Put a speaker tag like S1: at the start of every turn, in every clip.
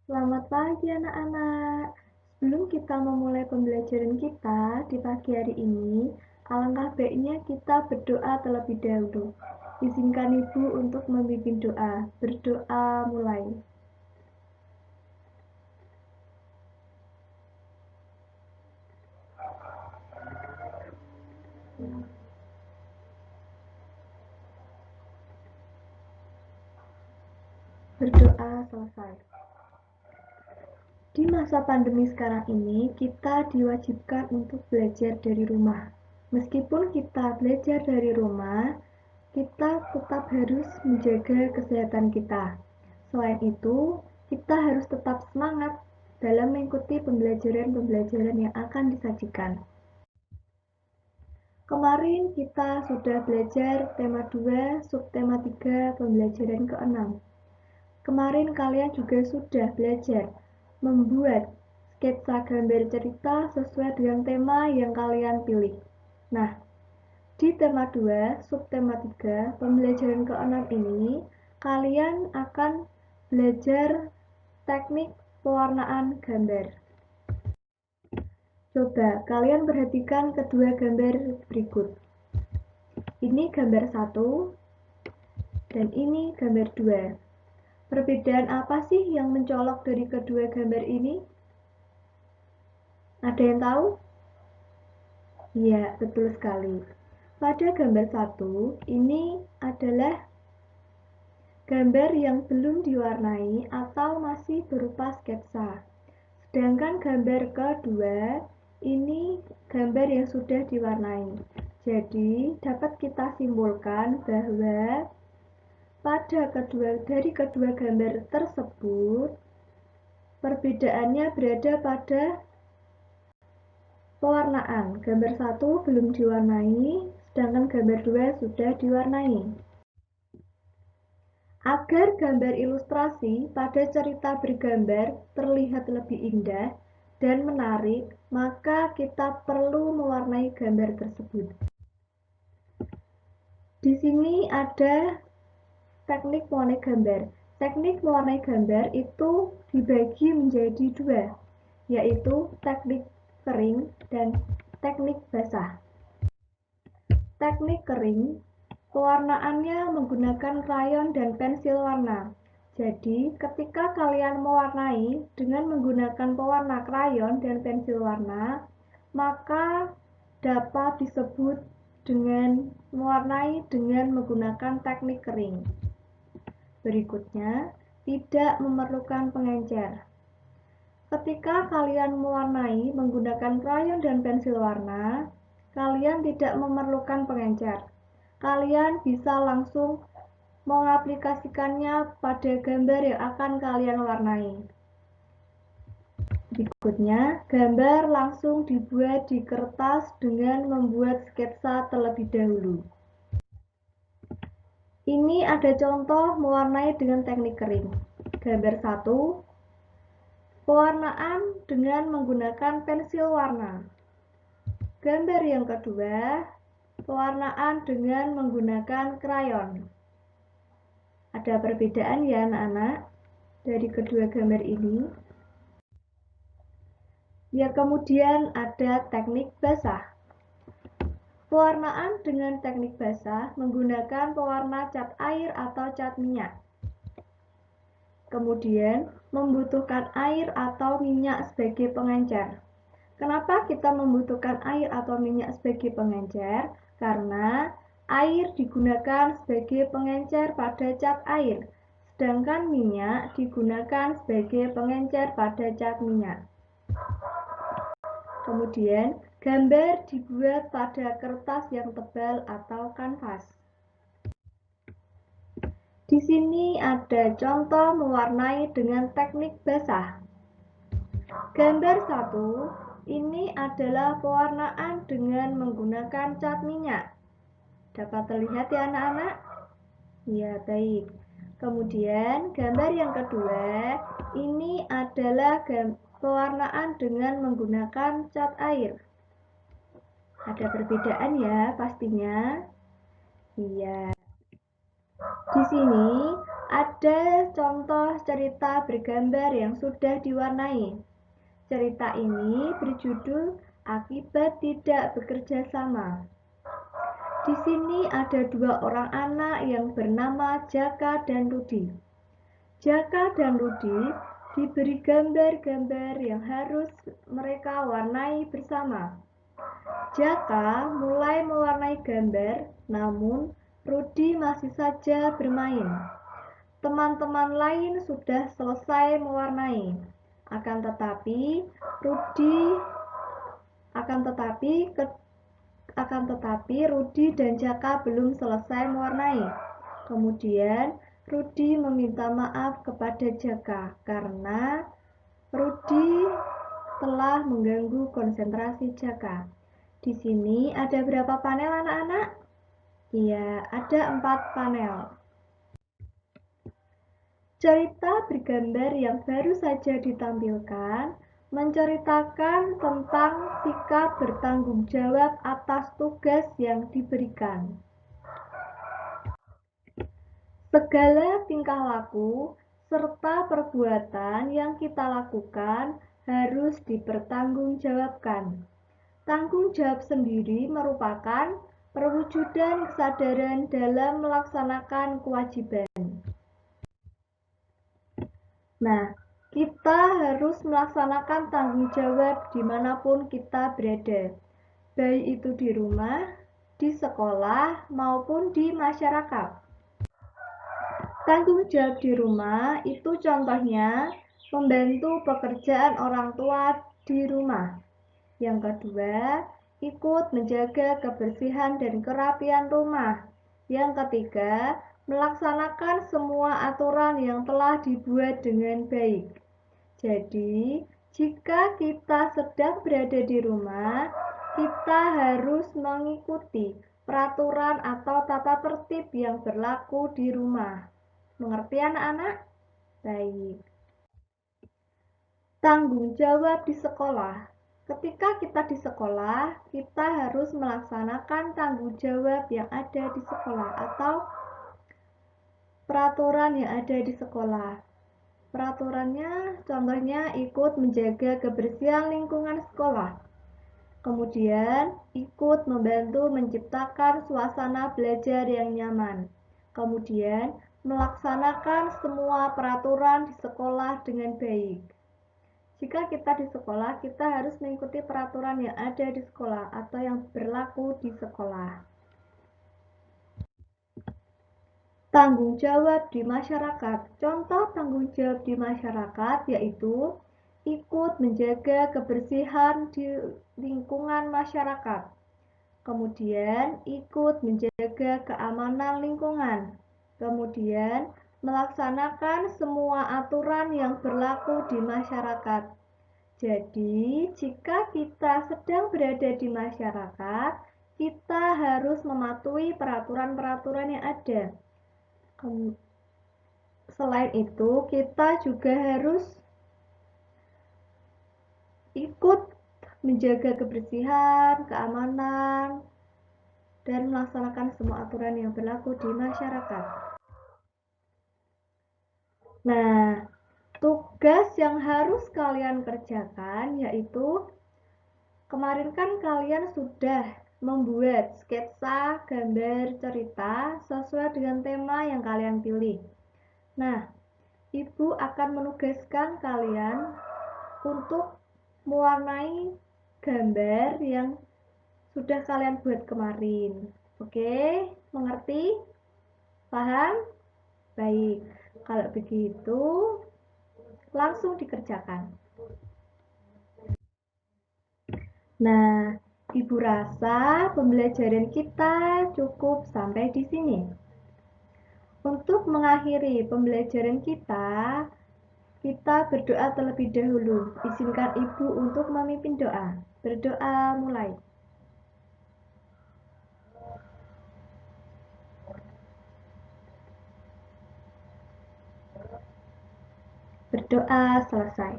S1: Selamat pagi anak-anak. Sebelum kita memulai pembelajaran kita di pagi hari ini, alangkah baiknya kita berdoa terlebih dahulu. Izinkan Ibu untuk memimpin doa. Berdoa mulai. Berdoa selesai. Di masa pandemi sekarang ini, kita diwajibkan untuk belajar dari rumah. Meskipun kita belajar dari rumah, kita tetap harus menjaga kesehatan kita. Selain itu, kita harus tetap semangat dalam mengikuti pembelajaran-pembelajaran yang akan disajikan. Kemarin kita sudah belajar tema 2, subtema 3, pembelajaran ke-6. Kemarin kalian juga sudah belajar membuat sketsa gambar cerita sesuai dengan tema yang kalian pilih. Nah, di tema 2, subtema 3, pembelajaran ke-6 ini, kalian akan belajar teknik pewarnaan gambar. Coba kalian perhatikan kedua gambar berikut. Ini gambar 1 dan ini gambar 2. Perbedaan apa sih yang mencolok dari kedua gambar ini? Ada yang tahu? Iya, betul sekali. Pada gambar 1, ini adalah gambar yang belum diwarnai atau masih berupa sketsa. Sedangkan gambar kedua, ini gambar yang sudah diwarnai. Jadi, dapat kita simpulkan bahwa dari kedua gambar tersebut, perbedaannya berada pada pewarnaan. Gambar 1 belum diwarnai, sedangkan gambar 2 sudah diwarnai. Agar gambar ilustrasi pada cerita bergambar terlihat lebih indah dan menarik, maka kita perlu mewarnai gambar tersebut. Di sini ada teknik mewarnai gambar. Teknik mewarnai gambar itu dibagi menjadi dua, yaitu teknik kering dan teknik basah. Teknik kering, pewarnaannya menggunakan krayon dan pensil warna. Jadi, ketika kalian mewarnai dengan menggunakan pewarna krayon dan pensil warna, maka dapat disebut dengan mewarnai dengan menggunakan teknik kering. Berikutnya, tidak memerlukan pengencer. Ketika kalian mewarnai menggunakan krayon dan pensil warna, kalian tidak memerlukan pengencer. Kalian bisa langsung mengaplikasikannya pada gambar yang akan kalian warnai. Berikutnya, gambar langsung dibuat di kertas dengan membuat sketsa terlebih dahulu. Ini ada contoh mewarnai dengan teknik kering. Gambar 1, pewarnaan dengan menggunakan pensil warna. Gambar yang kedua, pewarnaan dengan menggunakan krayon. Ada perbedaan ya anak-anak dari kedua gambar ini. Yang kemudian ada teknik basah. Pewarnaan dengan teknik basah menggunakan pewarna cat air atau cat minyak. Kemudian membutuhkan air atau minyak sebagai pengencer. Kenapa kita membutuhkan air atau minyak sebagai pengencer? Karena air digunakan sebagai pengencer pada cat air, sedangkan minyak digunakan sebagai pengencer pada cat minyak. Kemudian, gambar dibuat pada kertas yang tebal atau kanvas. Di sini ada contoh mewarnai dengan teknik basah. Gambar 1, ini adalah pewarnaan dengan menggunakan cat minyak. Dapat terlihat ya anak-anak? Ya, baik. Kemudian gambar yang kedua, ini adalah pewarnaan dengan menggunakan cat air. Ada perbedaan ya pastinya. Iya. Di sini ada Ada contoh cerita bergambar yang sudah diwarnai. Cerita ini berjudul Akibat Tidak Bekerja Sama. Di sini ada dua orang anak yang bernama Jaka dan Rudi. Jaka dan Rudi diberi gambar-gambar yang harus mereka warnai bersama. Jaka mulai mewarnai gambar, namun Rudi masih saja bermain. Teman-teman lain sudah selesai mewarnai. Akan tetapi Rudi dan Jaka belum selesai mewarnai. Kemudian Rudi meminta maaf kepada Jaka karena Rudi telah mengganggu konsentrasi Jaka. Di sini ada berapa panel anak-anak? Iya, ada 4 panel. Cerita bergambar yang baru saja ditampilkan menceritakan tentang sikap bertanggung jawab atas tugas yang diberikan. Segala tingkah laku serta perbuatan yang kita lakukan harus dipertanggungjawabkan. Tanggung jawab sendiri merupakan perwujudan kesadaran dalam melaksanakan kewajiban. Nah, kita harus melaksanakan tanggung jawab dimanapun kita berada, baik itu di rumah, di sekolah, maupun di masyarakat. Tanggung jawab di rumah itu contohnya membantu pekerjaan orang tua di rumah. Yang kedua, ikut menjaga kebersihan dan kerapian rumah. Yang ketiga, melaksanakan semua aturan yang telah dibuat dengan baik. Jadi, jika kita sedang berada di rumah, kita harus mengikuti peraturan atau tata tertib yang berlaku di rumah. Mengerti anak-anak? Baik. Tanggung jawab di sekolah. Ketika kita di sekolah, kita harus melaksanakan tanggung jawab yang ada di sekolah atau peraturan yang ada di sekolah. Peraturannya contohnya ikut menjaga kebersihan lingkungan sekolah. Kemudian ikut membantu menciptakan suasana belajar yang nyaman. Kemudian melaksanakan semua peraturan di sekolah dengan baik. Jika kita di sekolah, kita harus mengikuti peraturan yang ada di sekolah atau yang berlaku di sekolah. Tanggung jawab di masyarakat. Contoh tanggung jawab di masyarakat yaitu ikut menjaga kebersihan di lingkungan masyarakat. Kemudian ikut menjaga keamanan lingkungan. Kemudian melaksanakan semua aturan yang berlaku di masyarakat. Jadi, jika kita sedang berada di masyarakat, kita harus mematuhi peraturan-peraturan yang ada. Selain itu, kita juga harus ikut menjaga kebersihan, keamanan, dan melaksanakan semua aturan yang berlaku di masyarakat. Nah, tugas yang harus kalian kerjakan yaitu kemarin kan kalian sudah membuat sketsa gambar cerita sesuai dengan tema yang kalian pilih. Nah, Ibu akan menugaskan kalian untuk mewarnai gambar yang sudah kalian buat kemarin. Oke, mengerti? Paham? Baik, kalau begitu langsung dikerjakan. Nah, Ibu rasa pembelajaran kita cukup sampai di sini. Untuk mengakhiri pembelajaran kita berdoa terlebih dahulu. Izinkan Ibu untuk memimpin doa. Berdoa mulai. Berdoa selesai.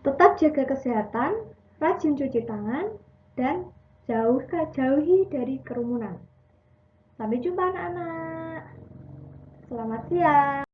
S1: Tetap jaga kesehatan, rajin cuci tangan, dan jauhi dari kerumunan. Sampai jumpa anak-anak. Selamat siang.